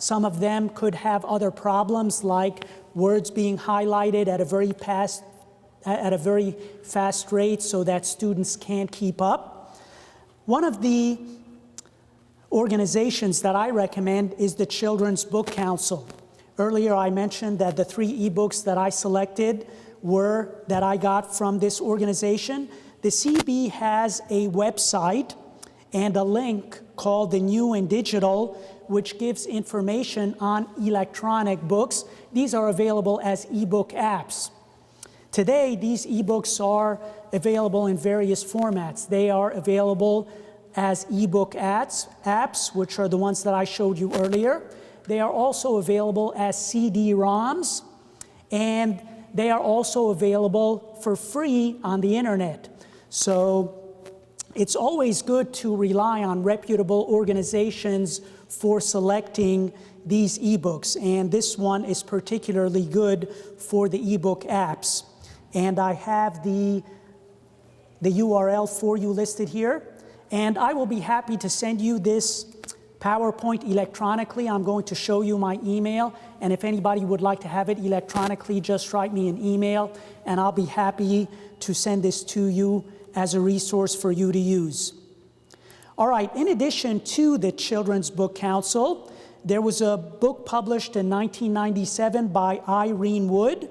Some of them could have other problems like words being highlighted at a very fast rate so that students can't keep up. One of the organizations that I recommend is the Children's Book Council. Earlier I mentioned that the 3 ebooks that I selected that I got from this organization. The CB has a website and a link called the New and Digital, which gives information on electronic books. These are available as ebook apps. Today, these ebooks are available in various formats. They are available as ebook apps, which are the ones that I showed you earlier. They are also available as CD-ROMs, and they are also available for free on the internet. So it's always good to rely on reputable organizations for selecting these ebooks, and this one is particularly good for the ebook apps. And I have the URL for you listed here, and I will be happy to send you this PowerPoint electronically. I'm going to show you my email, and if anybody would like to have it electronically, just write me an email, and I'll be happy to send this to you as a resource for you to use. All right, in addition to the Children's Book Council, there was a book published in 1997 by Irene Wood,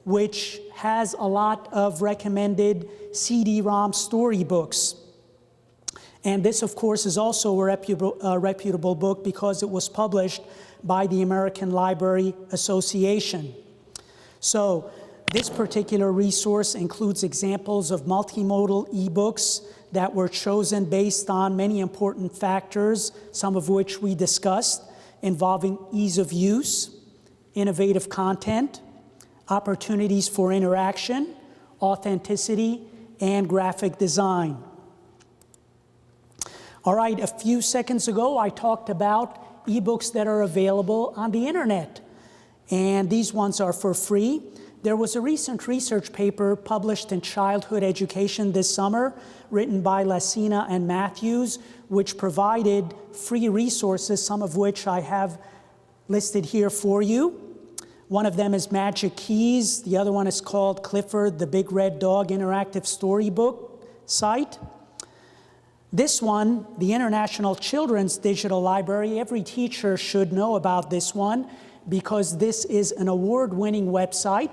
which has a lot of recommended CD-ROM storybooks. And this, of course, is also a reputable book because it was published by the American Library Association. So this particular resource includes examples of multimodal ebooks that were chosen based on many important factors, some of which we discussed, involving ease of use, innovative content, opportunities for interaction, authenticity, and graphic design. All right, a few seconds ago, I talked about ebooks that are available on the internet, and these ones are for free. There was a recent research paper published in Childhood Education this summer, written by Lassina and Matthews, which provided free resources, some of which I have listed here for you. One of them is Magic Keys. The other one is called Clifford the Big Red Dog Interactive Storybook Site. This one, the International Children's Digital Library, every teacher should know about this one because this is an award-winning website.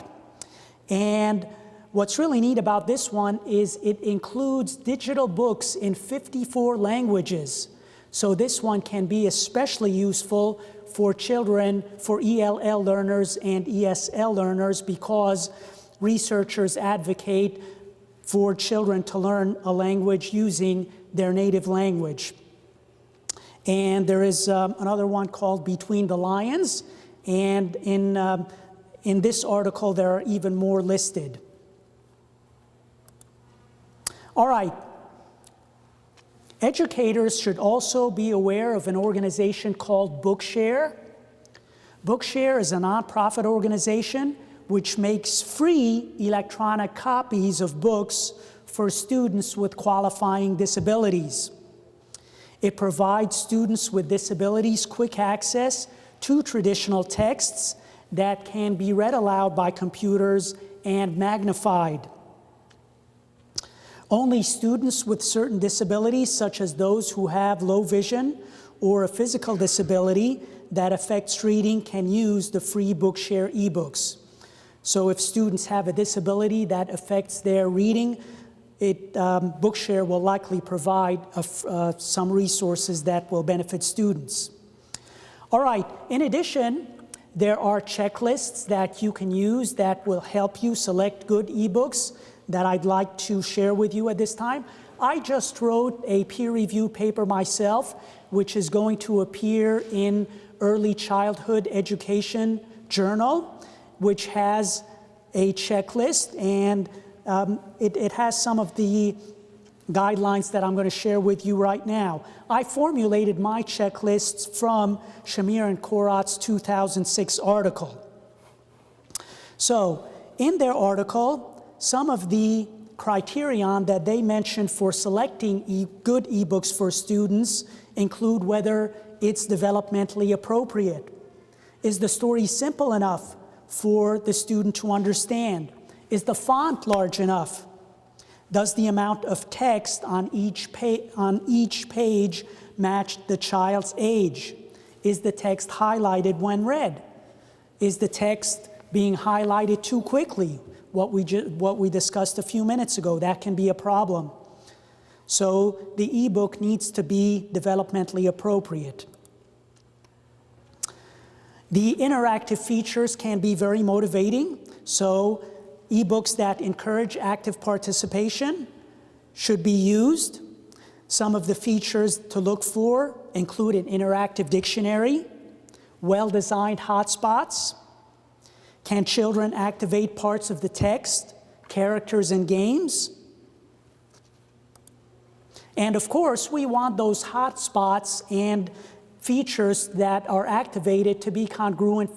And what's really neat about this one is it includes digital books in 54 languages. So this one can be especially useful for children, for ELL learners and ESL learners, because researchers advocate for children to learn a language using their native language. And there is another one called Between the Lions, and in this article there are even more listed. All right. Educators should also be aware of an organization called Bookshare. Bookshare is a nonprofit organization which makes free electronic copies of books for students with qualifying disabilities. It provides students with disabilities quick access to traditional texts that can be read aloud by computers and magnified. Only students with certain disabilities, such as those who have low vision or a physical disability that affects reading, can use the free Bookshare ebooks. So if students have a disability that affects their reading, Bookshare will likely provide some resources that will benefit students. All right, in addition, there are checklists that you can use that will help you select good ebooks that I'd like to share with you at this time. I just wrote a peer-reviewed paper myself, which is going to appear in Early Childhood Education Journal, which has a checklist, and it has some of the guidelines that I'm going to share with you right now. I formulated my checklists from Shamir and Korat's 2006 article. So, in their article, some of the criterion that they mentioned for selecting good ebooks for students include whether it's developmentally appropriate? Is the story simple enough for the student to understand? Is the font large enough? Does the amount of text on each page match the child's age? Is the text highlighted when read? Is the text being highlighted too quickly? What we discussed a few minutes ago, that can be a problem. So the ebook needs to be developmentally appropriate. The interactive features can be very motivating. So ebooks that encourage active participation should be used. Some of the features to look for include an interactive dictionary, well-designed hotspots. Can children activate parts of the text, characters, and games? And of course, we want those hotspots and features that are activated to be congruent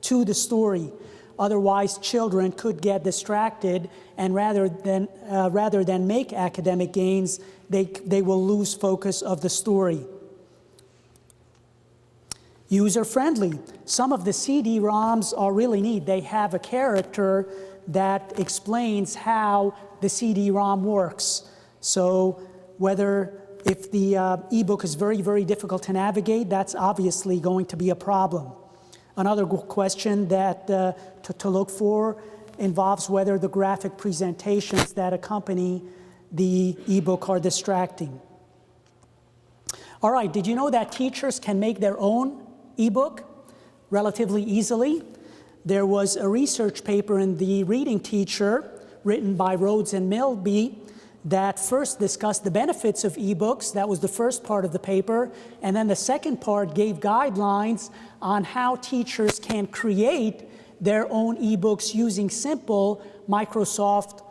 to the story. Otherwise, children could get distracted, and rather than make academic gains, they will lose focus of the story. User-friendly. Some of the CD-ROMs are really neat. They have a character that explains how the CD-ROM works. So if the ebook is very, very difficult to navigate, that's obviously going to be a problem. Another question that to look for involves whether the graphic presentations that accompany the ebook are distracting. All right, did you know that teachers can make their own ebook relatively easily? There was a research paper in the Reading Teacher written by Rhodes and Milby that first discussed the benefits of ebooks. That was the first part of the paper. And then the second part gave guidelines on how teachers can create their own ebooks using simple Microsoft,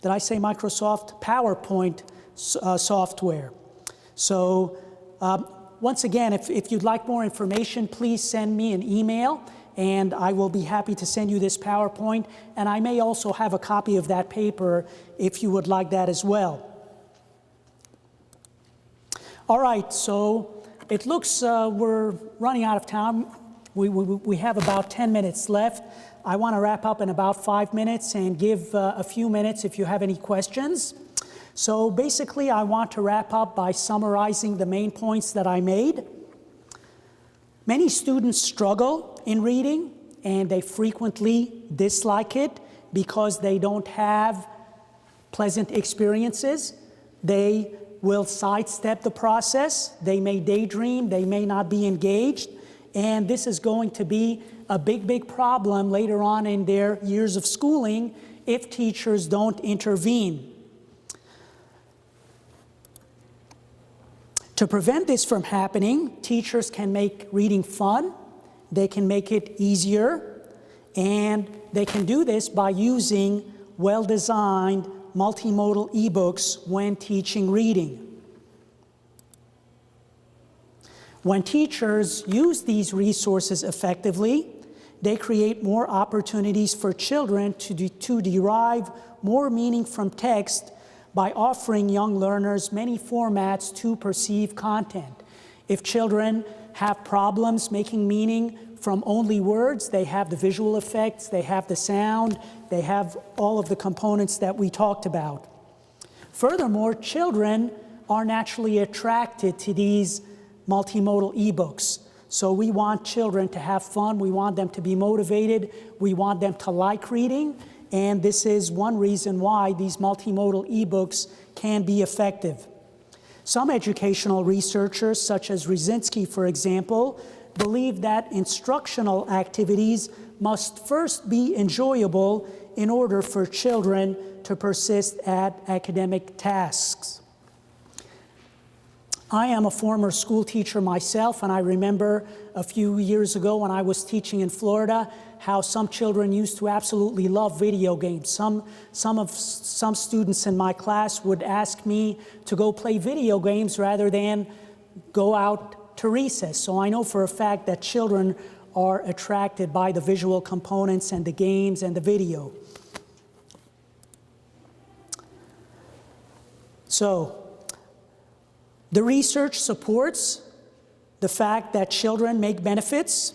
did I say Microsoft? PowerPoint software. So once again, if you'd like more information, please send me an email, and I will be happy to send you this PowerPoint. And I may also have a copy of that paper if you would like that as well. All right, so it looks we're running out of time. We have about 10 minutes left. I want to wrap up in about 5 minutes and give a few minutes if you have any questions. So basically, I want to wrap up by summarizing the main points that I made. Many students struggle in reading, and they frequently dislike it because they don't have pleasant experiences. They will sidestep the process. They may daydream. They may not be engaged. And this is going to be a big, big problem later on in their years of schooling if teachers don't intervene. To prevent this from happening, teachers can make reading fun, they can make it easier, and they can do this by using well-designed multimodal ebooks when teaching reading. When teachers use these resources effectively, they create more opportunities for children to derive more meaning from text by offering young learners many formats to perceive content. If children have problems making meaning from only words, they have the visual effects, they have the sound, they have all of the components that we talked about. Furthermore, children are naturally attracted to these multimodal ebooks. So we want children to have fun, we want them to be motivated, we want them to like reading, and this is one reason why these multimodal ebooks can be effective. Some educational researchers, such as Rzyński, for example, believe that instructional activities must first be enjoyable in order for children to persist at academic tasks. I am a former school teacher myself, and I remember a few years ago when I was teaching in Florida how some children used to absolutely love video games. Some students in my class would ask me to go play video games rather than go out to recess. So I know for a fact that children are attracted by the visual components and the games and the video. So the research supports the fact that children make benefits.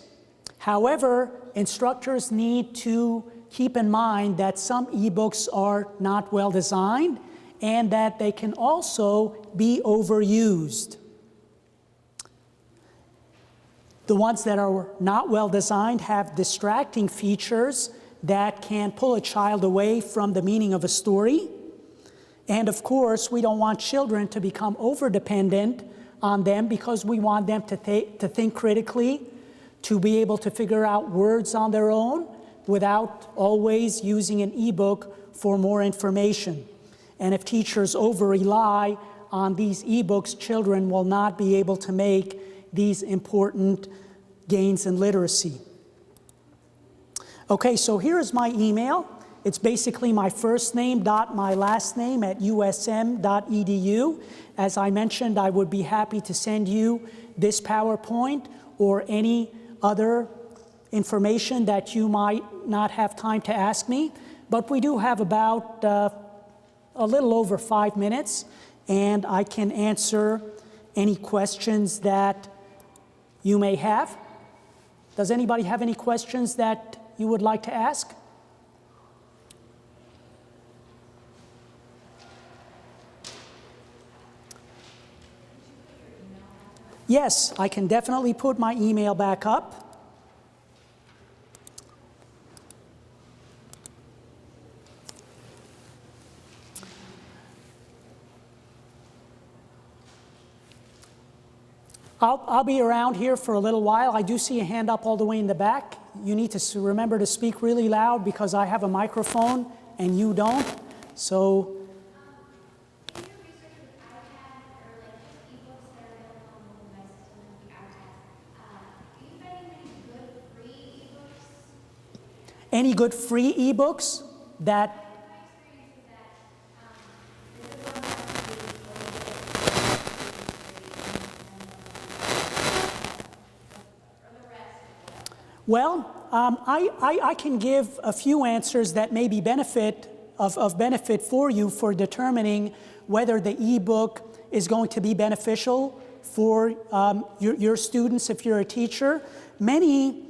However, instructors need to keep in mind that some ebooks are not well designed and that they can also be overused. The ones that are not well designed have distracting features that can pull a child away from the meaning of a story. And of course, we don't want children to become over-dependent on them because we want them to think critically, to be able to figure out words on their own without always using an ebook for more information. And if teachers over-rely on these ebooks, children will not be able to make these important gains in literacy. Okay, so here is my email. It's basically my first name dot my last name at usm.edu. As I mentioned, I would be happy to send you this PowerPoint or any other information that you might not have time to ask me. But we do have about a little over 5 minutes, and I can answer any questions that you may have. Does anybody have any questions that you would like to ask? Yes, I can definitely put my email back up. I'll be around here for a little while. I do see a hand up all the way in the back. You need to remember to speak really loud because I have a microphone and you don't. So. In your research with iPad or like ebooks that are available on mobile devices and the iPads, are you finding any good free ebooks? Any good free ebooks that? Well, I can give a few answers that may be of benefit for you for determining whether the ebook is going to be beneficial for your students if you're a teacher. Many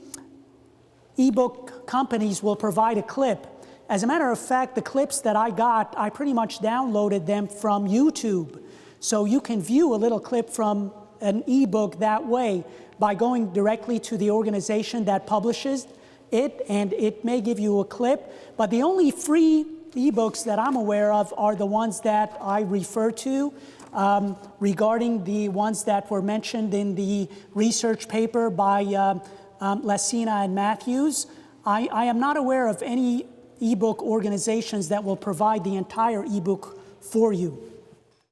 ebook companies will provide a clip. As a matter of fact, the clips that I got, I pretty much downloaded them from YouTube. So you can view a little clip from an ebook that way by going directly to the organization that publishes it, and it may give you a clip. But the only free ebooks that I'm aware of are the ones that I refer to regarding the ones that were mentioned in the research paper by Lacina and Matthews. I am not aware of any ebook organizations that will provide the entire ebook for you.